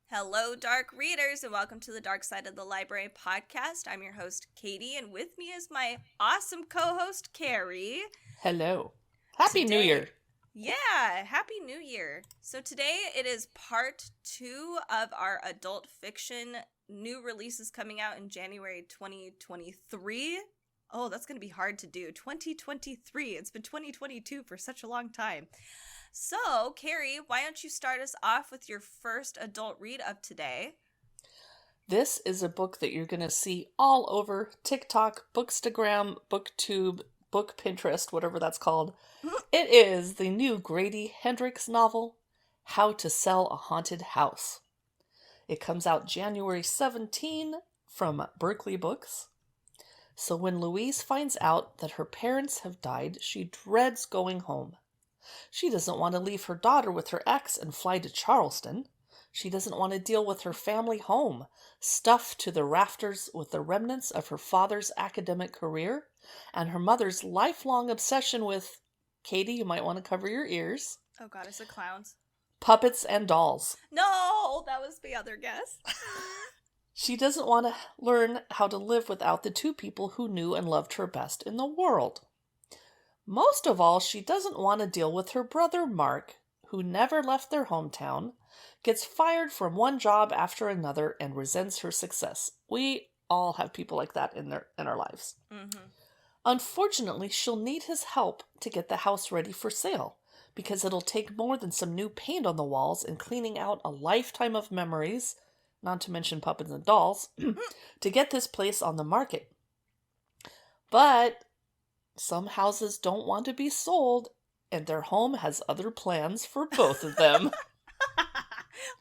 Hello, dark readers, and welcome to the Dark Side of the Library podcast. I'm your host, Katie, and with me is my awesome co-host, Carrie. Hello. Happy New Year. Yeah, Happy New Year. So today it is part 2 of our adult fiction new releases coming out in January 2023. Oh, that's going to be hard to do. 2023. It's been 2022 for such a long time. So, Carrie, why don't you start us off with your first adult read of today? This is a book that you're going to see all over TikTok, Bookstagram, BookTube, Book Pinterest, whatever that's called. It is the new Grady Hendrix novel, How to Sell a Haunted House. It comes out January 17 from Berkeley Books. So when Louise finds out that her parents have died, she dreads going home. She doesn't want to leave her daughter with her ex and fly to Charleston. She doesn't want to deal with her family home, stuffed to the rafters with the remnants of her father's academic career and her mother's lifelong obsession with, Katie, you might want to cover your ears. Oh God, is it clowns? Puppets and dolls. No, that was the other guess. She doesn't want to learn how to live without the two people who knew and loved her best in the world. Most of all, she doesn't want to deal with her brother Mark, who never left their hometown, gets fired from one job after another, and resents her success. We all have people like that in our lives. Mm-hmm. Unfortunately, she'll need his help to get the house ready for sale, because it'll take more than some new paint on the walls and cleaning out a lifetime of memories, not to mention puppets and dolls, to get this place on the market. But some houses don't want to be sold, and their home has other plans for both of them.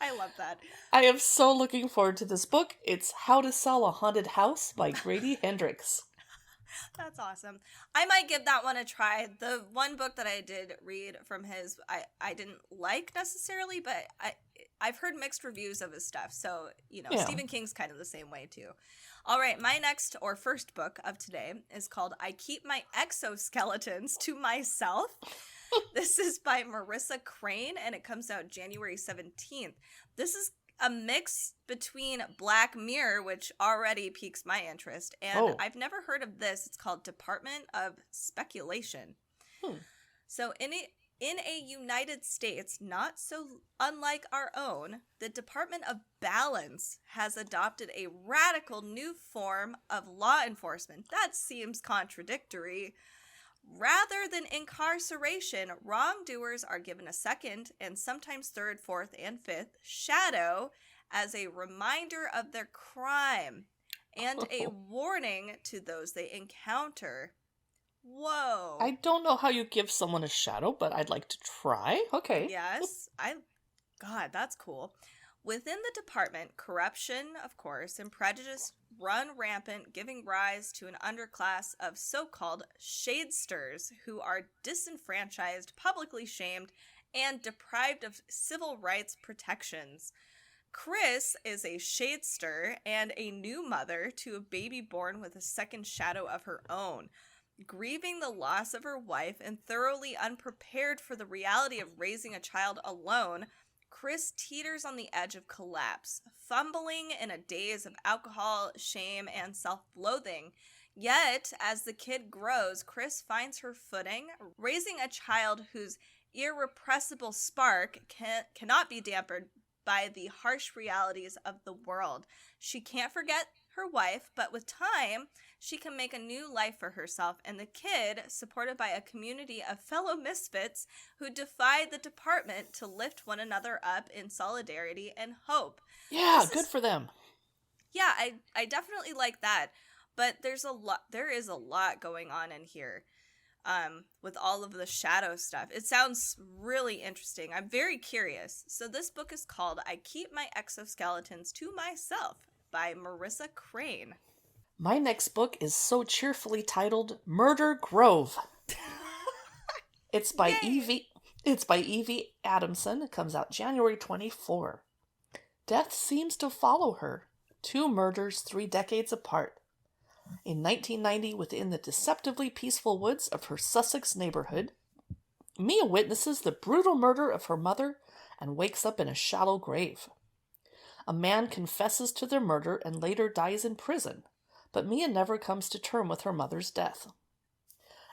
I love that. I am so looking forward to this book. It's How to Sell a Haunted House by Grady Hendrix. That's awesome. I might give that one a try. The one book that I did read from his, I didn't like necessarily, but I've heard mixed reviews of his stuff. So, yeah. Stephen King's kind of the same way too. All right, my next or first book of today is called I Keep My Exoskeletons to Myself. This is by Marisa Crane, and it comes out January 17th. This is a mix between Black Mirror, which already piques my interest, and I've never heard of this. It's called Department of Speculation. So in a United States not so unlike our own, the Department of Balance has adopted a radical new form of law enforcement. That seems contradictory. Rather than incarceration, wrongdoers are given a second and sometimes third, fourth, and fifth shadow as a reminder of their crime and a warning to those they encounter. Whoa. I don't know how you give someone a shadow, but I'd like to try. Okay. Yes. God, that's cool. Within the department, corruption, of course, and prejudice run rampant, giving rise to an underclass of so-called shadesters who are disenfranchised, publicly shamed, and deprived of civil rights protections. Kress is a shadester and a new mother to a baby born with a second shadow of her own. Grieving the loss of her wife and thoroughly unprepared for the reality of raising a child alone, Kress teeters on the edge of collapse, fumbling in a daze of alcohol, shame, and self-loathing. Yet, as the kid grows, Kress finds her footing, raising a child whose irrepressible spark cannot be dampened by the harsh realities of the world. She can't forget her wife, but with time, she can make a new life for herself and the kid, supported by a community of fellow misfits who defy the department to lift one another up in solidarity and hope. Yeah, good for them. Yeah, I definitely like that. But there is a lot going on in here. With all of the shadow stuff. It sounds really interesting. I'm very curious. So this book is called I Keep My Exoskeletons to Myself by Marisa Crane. My next book is so cheerfully titled Murder Grove. It's by Evie Adamson. It comes out January 24. Death seems to follow her. 2 murders 3 decades apart. In 1990, within the deceptively peaceful woods of her Sussex neighborhood, Mia witnesses the brutal murder of her mother and wakes up in a shallow grave. A man confesses to their murder and later dies in prison, but Mia never comes to terms with her mother's death.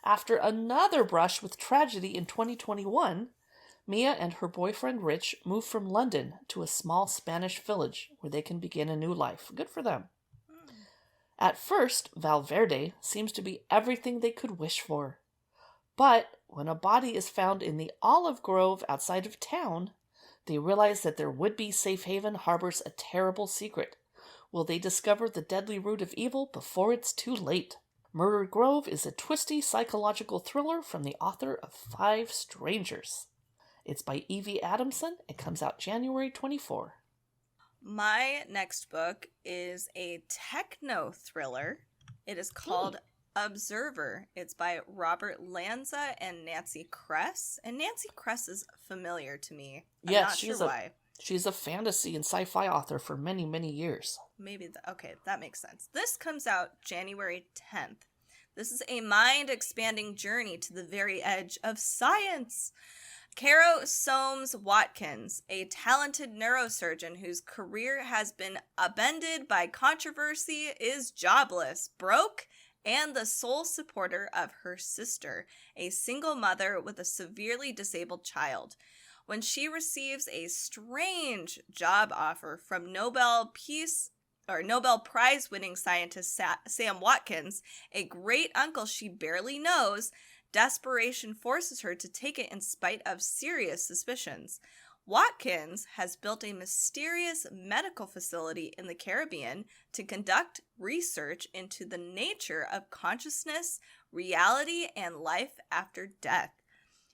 After another brush with tragedy in 2021, Mia and her boyfriend Rich move from London to a small Spanish village where they can begin a new life. Good for them. At first, Valverde seems to be everything they could wish for. But when a body is found in the olive grove outside of town, they realize that their would-be safe haven harbors a terrible secret. Will they discover the deadly root of evil before it's too late? Murder Grove is a twisty psychological thriller from the author of 5 Strangers. It's by Evie Adamson. It comes out January 24. My next book is a techno thriller. It is called Observer. It's by Robert Lanza and Nancy Kress. And Nancy Kress is familiar to me. I'm not sure why. She's a fantasy and sci-fi author for many, many years. Maybe, okay, that makes sense. This comes out January 10th. This is a mind-expanding journey to the very edge of science. Caro Soames Watkins, a talented neurosurgeon whose career has been upended by controversy, is jobless, broke, and the sole supporter of her sister, a single mother with a severely disabled child. When she receives a strange job offer from Nobel Prize-winning scientist Sam Watkins, a great uncle she barely knows, desperation forces her to take it in spite of serious suspicions. Watkins has built a mysterious medical facility in the Caribbean to conduct research into the nature of consciousness, reality, and life after death.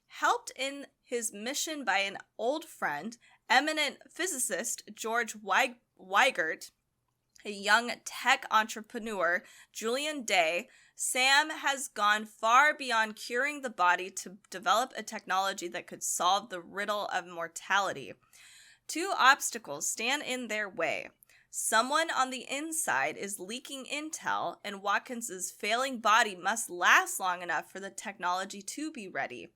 Helped in his mission by an old friend, eminent physicist George Weigert, a young tech entrepreneur, Julian Day, Sam has gone far beyond curing the body to develop a technology that could solve the riddle of mortality. 2 obstacles stand in their way. Someone on the inside is leaking intel, and Watkins's failing body must last long enough for the technology to be ready.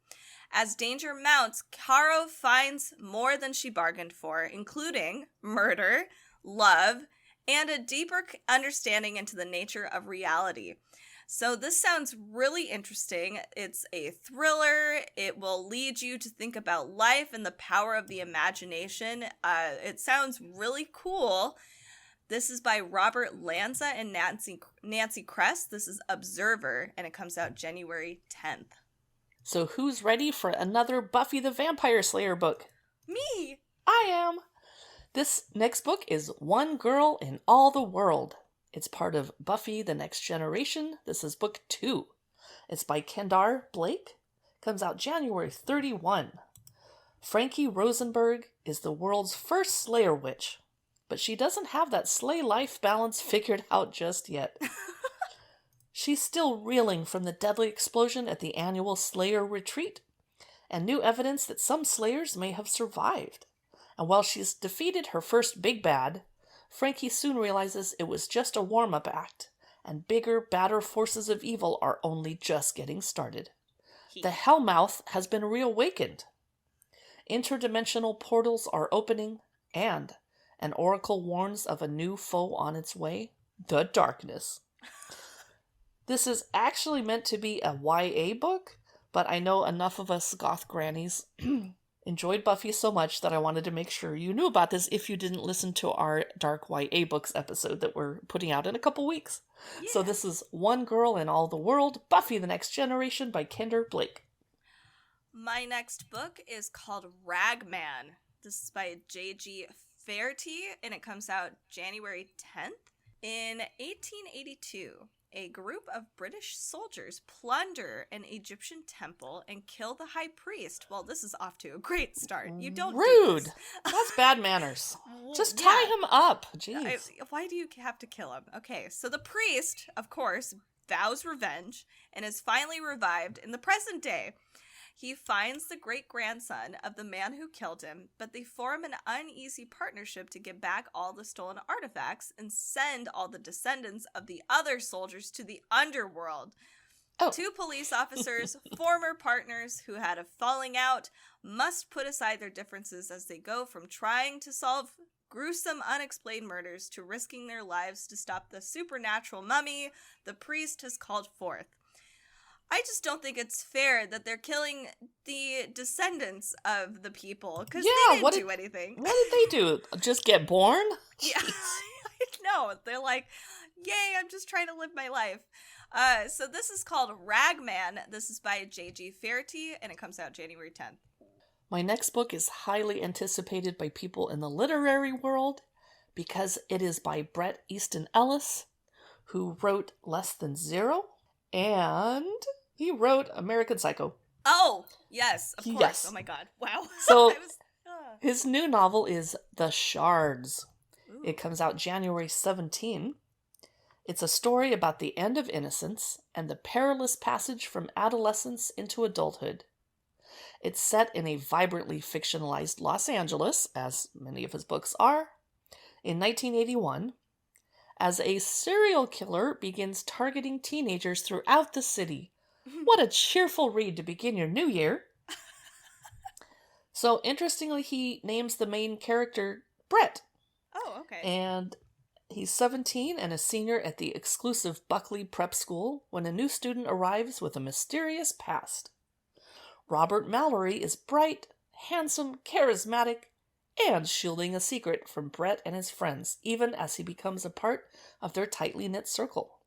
As danger mounts, Caro finds more than she bargained for, including murder, love, and a deeper understanding into the nature of reality. So this sounds really interesting. It's a thriller. It will lead you to think about life and the power of the imagination. It sounds really cool. This is by Robert Lanza and Nancy Kress. This is Observer, and it comes out January 10th. So who's ready for another Buffy the Vampire Slayer book? Me! I am! This next book is One Girl in All the World. It's part of Buffy the Next Generation. This is book 2. It's by Kendare Blake. Comes out January 31. Frankie Rosenberg is the world's first Slayer witch, but she doesn't have that slay-life balance figured out just yet. She's still reeling from the deadly explosion at the annual Slayer retreat, and new evidence that some Slayers may have survived. And while she's defeated her first big bad, Frankie soon realizes it was just a warm-up act, and bigger, badder forces of evil are only just getting started. The Hellmouth has been reawakened. Interdimensional portals are opening, and an oracle warns of a new foe on its way, the darkness. This is actually meant to be a YA book, but I know enough of us goth grannies enjoyed Buffy so much that I wanted to make sure you knew about this if you didn't listen to our Dark YA Books episode that we're putting out in a couple weeks. Yeah. So this is One Girl in All the World, Buffy the Next Generation by Kendare Blake. My next book is called Ragman. This is by JG Faherty, and it comes out January 10th. In 1882, a group of British soldiers plunder an Egyptian temple and kill the high priest. Well, this is off to a great start. You don't Rude. do this. That's bad manners. Just tie him up. Jeez. Why do you have to kill him? Okay, so the priest, of course, vows revenge and is finally revived in the present day. He finds the great-grandson of the man who killed him, but they form an uneasy partnership to get back all the stolen artifacts and send all the descendants of the other soldiers to the underworld. Oh. 2 police officers, former partners who had a falling out, must put aside their differences as they go from trying to solve gruesome, unexplained murders to risking their lives to stop the supernatural mummy the priest has called forth. I just don't think it's fair that they're killing the descendants of the people, because they didn't do anything. What did they do? Just get born? Yeah, I know. They're like, yay, I'm just trying to live my life. So this is called Ragman. This is by JG Faherty, and it comes out January 10th. My next book is highly anticipated by people in the literary world because it is by Bret Easton Ellis, who wrote Less Than Zero, and he wrote American Psycho. Oh, yes, of course. Yes. Oh my god, wow. So his new novel is The Shards. Ooh. It comes out January 17. It's a story about the end of innocence and the perilous passage from adolescence into adulthood. It's set in a vibrantly fictionalized Los Angeles, as many of his books are, in 1981, as a serial killer begins targeting teenagers throughout the city. What a cheerful read to begin your new year. So, interestingly, he names the main character Bret. Oh, okay. And he's 17 and a senior at the exclusive Buckley Prep School when a new student arrives with a mysterious past. Robert Mallory is bright, handsome, charismatic, and shielding a secret from Bret and his friends, even as he becomes a part of their tightly knit circle.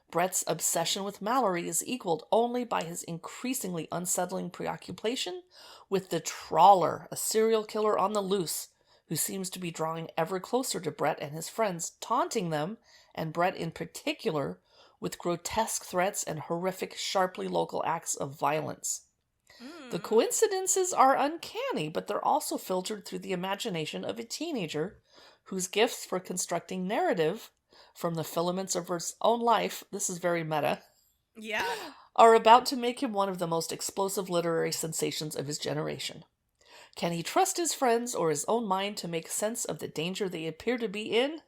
Bret's obsession with Mallory is equaled only by his increasingly unsettling preoccupation with the Trawler, a serial killer on the loose, who seems to be drawing ever closer to Bret and his friends, taunting them, and Bret in particular, with grotesque threats and horrific, sharply local acts of violence. The coincidences are uncanny, but they're also filtered through the imagination of a teenager whose gifts for constructing narrative from the filaments of her own life, this is very meta, are about to make him one of the most explosive literary sensations of his generation. Can he trust his friends or his own mind to make sense of the danger they appear to be in?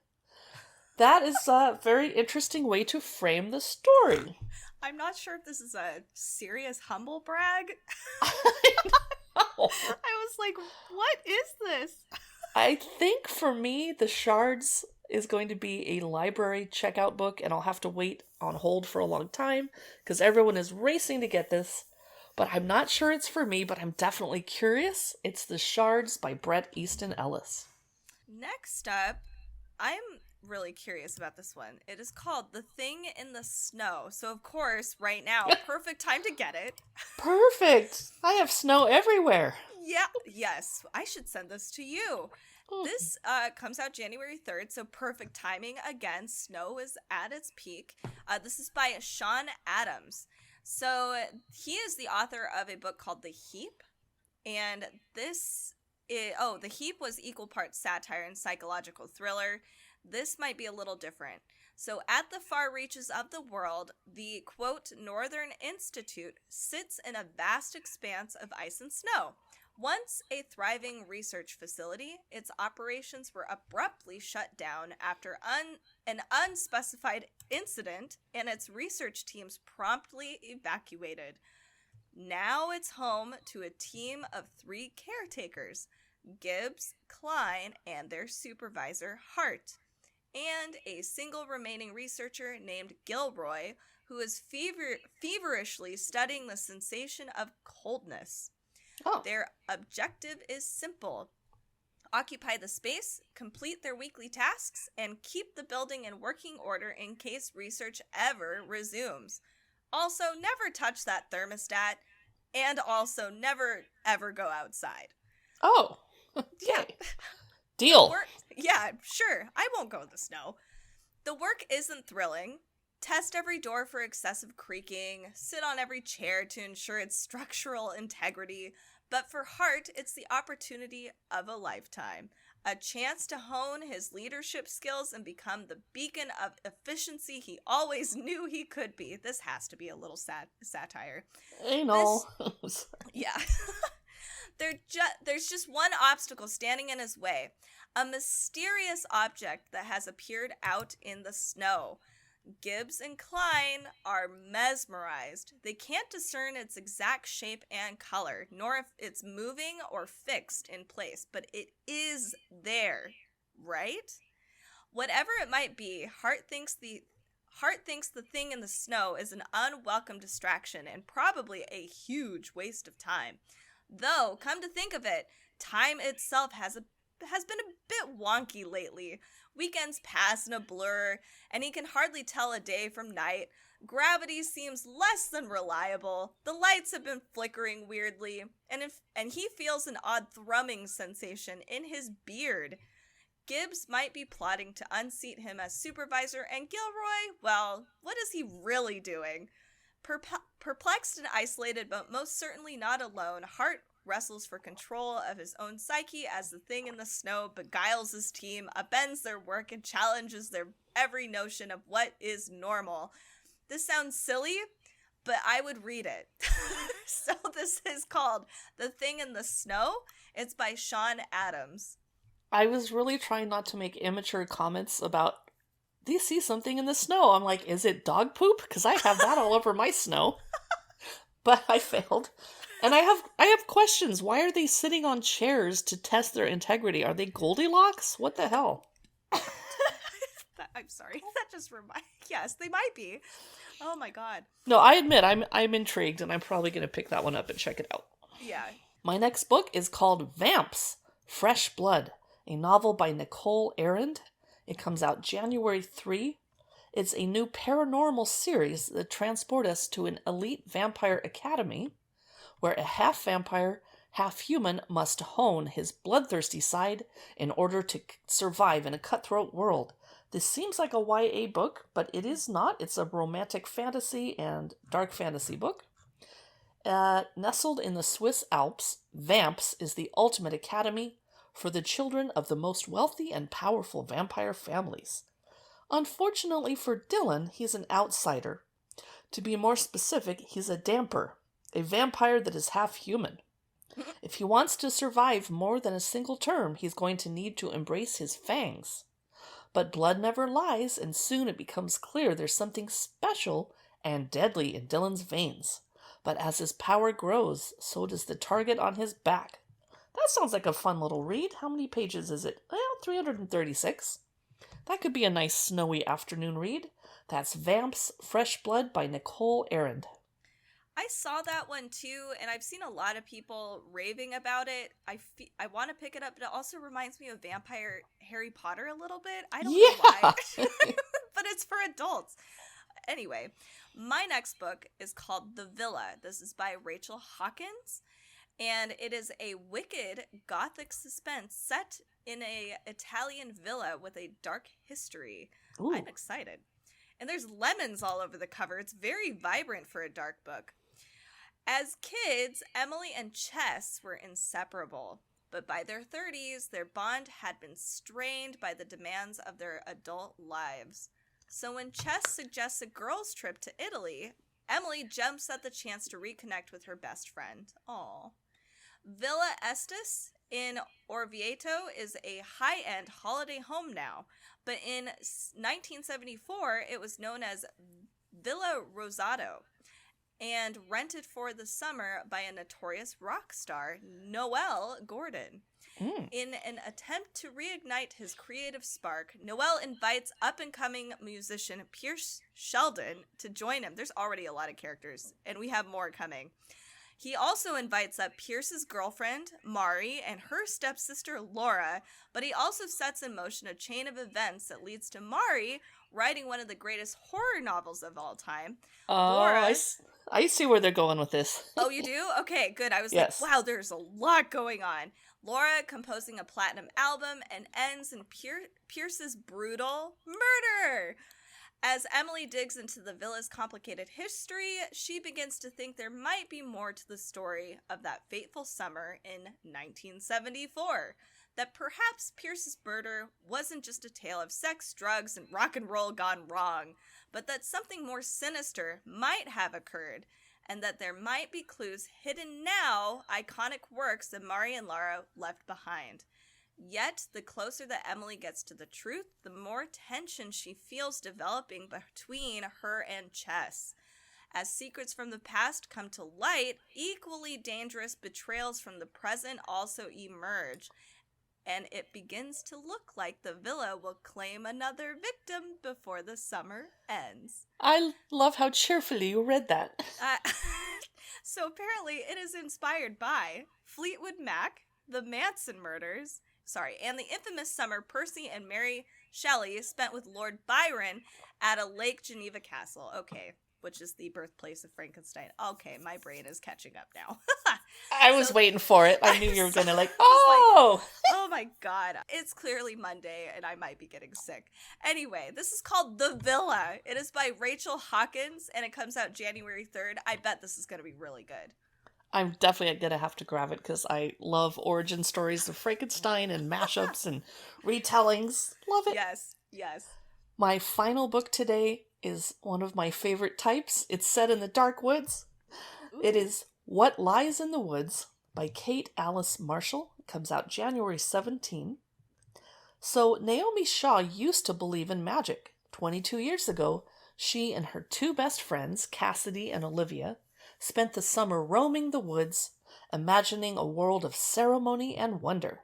That is a very interesting way to frame the story. I'm not sure if this is a serious humble brag. I was like, what is this? I think for me, The Shards is going to be a library checkout book, and I'll have to wait on hold for a long time because everyone is racing to get this. But I'm not sure it's for me, but I'm definitely curious. It's The Shards by Bret Easton Ellis. Next up, I'm really curious about this one. It is called The Thing in the Snow. So, of course, right now, perfect time to get it. Perfect. I have snow everywhere. Yeah. Yes. I should send this to you. This comes out January 3rd, so perfect timing. Again, snow is at its peak. This is by Sean Adams. So he is the author of a book called The Heap. And The Heap was equal parts satire and psychological thriller. This might be a little different. So at the far reaches of the world, the, quote, Northern Institute sits in a vast expanse of ice and snow. Once a thriving research facility, its operations were abruptly shut down after an unspecified incident, and its research teams promptly evacuated. Now it's home to a team of 3 caretakers, Gibbs, Klein, and their supervisor, Hart, and a single remaining researcher named Gilroy, who is feverishly studying the sensation of coldness. Oh. Their objective is simple. Occupy the space, complete their weekly tasks, and keep the building in working order in case research ever resumes. Also, never touch that thermostat, and also never ever go outside. Oh, okay. Yeah. Deal. Yeah, sure. I won't go in the snow. The work isn't thrilling. Test every door for excessive creaking, sit on every chair to ensure its structural integrity, but for Hart, it's the opportunity of a lifetime. A chance to hone his leadership skills and become the beacon of efficiency he always knew he could be. This has to be a little satire. I know. Yeah. There's just one obstacle standing in his way. A mysterious object that has appeared out in the snow. Gibbs and Klein are mesmerized. They can't discern its exact shape and color, nor if it's moving or fixed in place, but it is there. right? Whatever it might be, Hart thinks the thing in the snow is an unwelcome distraction and probably a huge waste of time. Though, come to think of it, time itself has been a bit wonky lately. Weekends pass in a blur, and he can hardly tell a day from night. Gravity seems less than reliable. The lights have been flickering weirdly, and he feels an odd thrumming sensation in his beard. Gibbs might be plotting to unseat him as supervisor, and Gilroy, well, what is he really doing? Perplexed and isolated, but most certainly not alone, Hart wrestles for control of his own psyche as the thing in the snow beguiles his team, upends their work, and challenges their every notion of what is normal. This sounds silly, but I would read it. So this is called The Thing in the Snow. It's by Sean Adams. I was really trying not to make immature comments about, do you see something in the snow? I'm like, is it dog poop? Because I have that all over my snow. But I failed. And I have questions. Why are they sitting on chairs to test their integrity? Are they Goldilocks? What the hell? I'm sorry. That just yes, they might be. Oh my god. No, I admit I'm intrigued, and I'm probably going to pick that one up and check it out. Yeah. My next book is called VAMPS, Fresh Blood, a novel by Nicole Arend. It comes out January 3. It's a new paranormal series that transports us to an elite vampire academy where a half-vampire, half-human must hone his bloodthirsty side in order to survive in a cutthroat world. This seems like a YA book, but it is not. It's a romantic fantasy and dark fantasy book. Nestled in the Swiss Alps, VAMPS is the ultimate academy for the children of the most wealthy and powerful vampire families. Unfortunately for Dylan, he's an outsider. To be more specific, he's a damper, a vampire that is half human. If he wants to survive more than a single term, he's going to need to embrace his fangs. But blood never lies, and soon it becomes clear there's something special and deadly in Dylan's veins. But as his power grows, so does the target on his back. That sounds like a fun little read. How many pages is it? Well, 336. That could be a nice snowy afternoon read. That's VAMPS Fresh Blood by Nicole Arend. I saw that one too, and I've seen a lot of people raving about it. I want to pick it up, but it also reminds me of Vampire Harry Potter a little bit. I don't know why, but it's for adults. Anyway, my next book is called The Villa. This is by Rachel Hawkins, and it is a wicked gothic suspense set in a Italian villa with a dark history. Ooh. I'm excited. And there's lemons all over the cover. It's very vibrant for a dark book. As kids, Emily and Chess were inseparable, but by their 30s, their bond had been strained by the demands of their adult lives. So when Chess suggests a girls' trip to Italy, Emily jumps at the chance to reconnect with her best friend. Aww. Villa Estes in Orvieto is a high-end holiday home now, but in 1974, it was known as Villa Rosato, and rented for the summer by a notorious rock star, Noel Gordon. In an attempt to reignite his creative spark, Noel invites up-and-coming musician Pierce Sheldon to join him. There's already a lot of characters, and we have more coming. He also invites up Pierce's girlfriend, Mari, and her stepsister, Laura, but he also sets in motion a chain of events that leads to Mari writing one of the greatest horror novels of all time. Laura... I see where they're going with this. Oh, you do? Okay, good. I was like, wow, there's a lot going on. Laura composing a platinum album and ends in Pierce's brutal murder. As Emily digs into the villa's complicated history, she begins to think there might be more to the story of that fateful summer in 1974. That perhaps Pierce's murder wasn't just a tale of sex, drugs, and rock and roll gone wrong, but that something more sinister might have occurred, and that there might be clues hidden now, iconic works that Mari and Laura left behind. Yet, the closer that Emily gets to the truth, the more tension she feels developing between her and Chess. As secrets from the past come to light, equally dangerous betrayals from the present also emerge. and it begins to look like the villa will claim another victim before the summer ends. I love how cheerfully you read that. So apparently it is inspired by Fleetwood Mac, the Manson murders, and the infamous summer Percy and Mary Shelley spent with Lord Byron at a Lake Geneva castle. Okay, which is the birthplace of Frankenstein. Okay, my brain is catching up now. I was waiting for it. I knew you were going to oh! Oh my god. It's clearly Monday and I might be getting sick. Anyway, this is called The Villa. It is by Rachel Hawkins and it comes out January 3rd. I bet this is going to be really good. I'm definitely going to have to grab it because I love origin stories of Frankenstein and mashups and retellings. Love it. Yes. My final book today is one of my favorite types. It's set in the dark woods. Ooh. It is What Lies in the Woods by Kate Alice Marshall. It comes out January 17. So Naomi Shaw used to believe in magic. 22 years ago, she and her two best friends, Cassidy and Olivia, spent the summer roaming the woods, imagining a world of ceremony and wonder.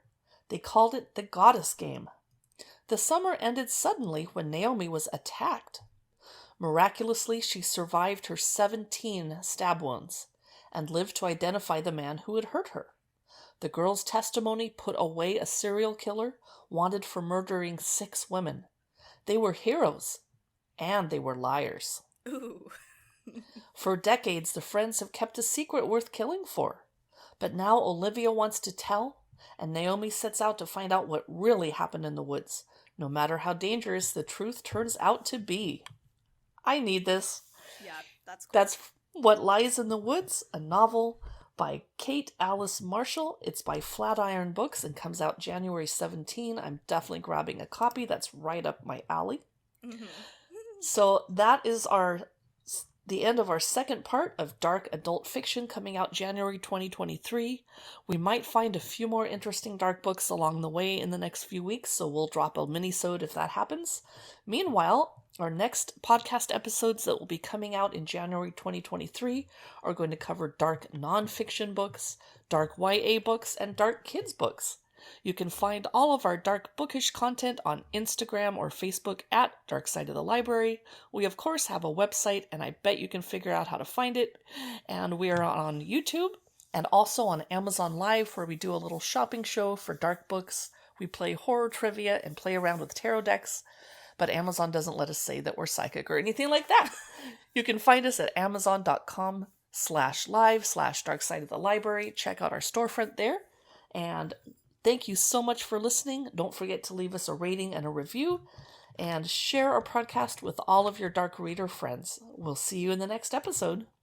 They called it the Goddess Game. The summer ended suddenly when Naomi was attacked. Miraculously, she survived her 17 stab wounds and lived to identify the man who had hurt her. The girl's testimony put away a serial killer wanted for murdering 6 women. They were heroes, and they were liars. Ooh. For decades, the friends have kept a secret worth killing for. But now Olivia wants to tell, and Naomi sets out to find out what really happened in the woods, no matter how dangerous the truth turns out to be. I need this. Yeah, that's cool. That's What Lies in the Woods, a novel by Kate Alice Marshall. It's by Flatiron Books and comes out January 17. I'm definitely grabbing a copy. That's right up my alley. Mm-hmm. So that is the end of our second part of dark adult fiction coming out January 2023. We might find a few more interesting dark books along the way in the next few weeks, so we'll drop a mini-sode if that happens. Meanwhile, our next podcast episodes that will be coming out in January 2023 are going to cover dark nonfiction books, dark YA books, and dark kids books. You can find all of our dark bookish content on Instagram or Facebook at Dark Side of the Library. We, of course, have a website, and I bet you can figure out how to find it. And we are on YouTube and also on Amazon Live, where we do a little shopping show for dark books. We play horror trivia and play around with tarot decks, but Amazon doesn't let us say that we're psychic or anything like that. You can find us at amazon.com/live/Dark Side of the Library. Check out our storefront there. And thank you so much for listening. Don't forget to leave us a rating and a review, and share our podcast with all of your dark reader friends. We'll see you in the next episode.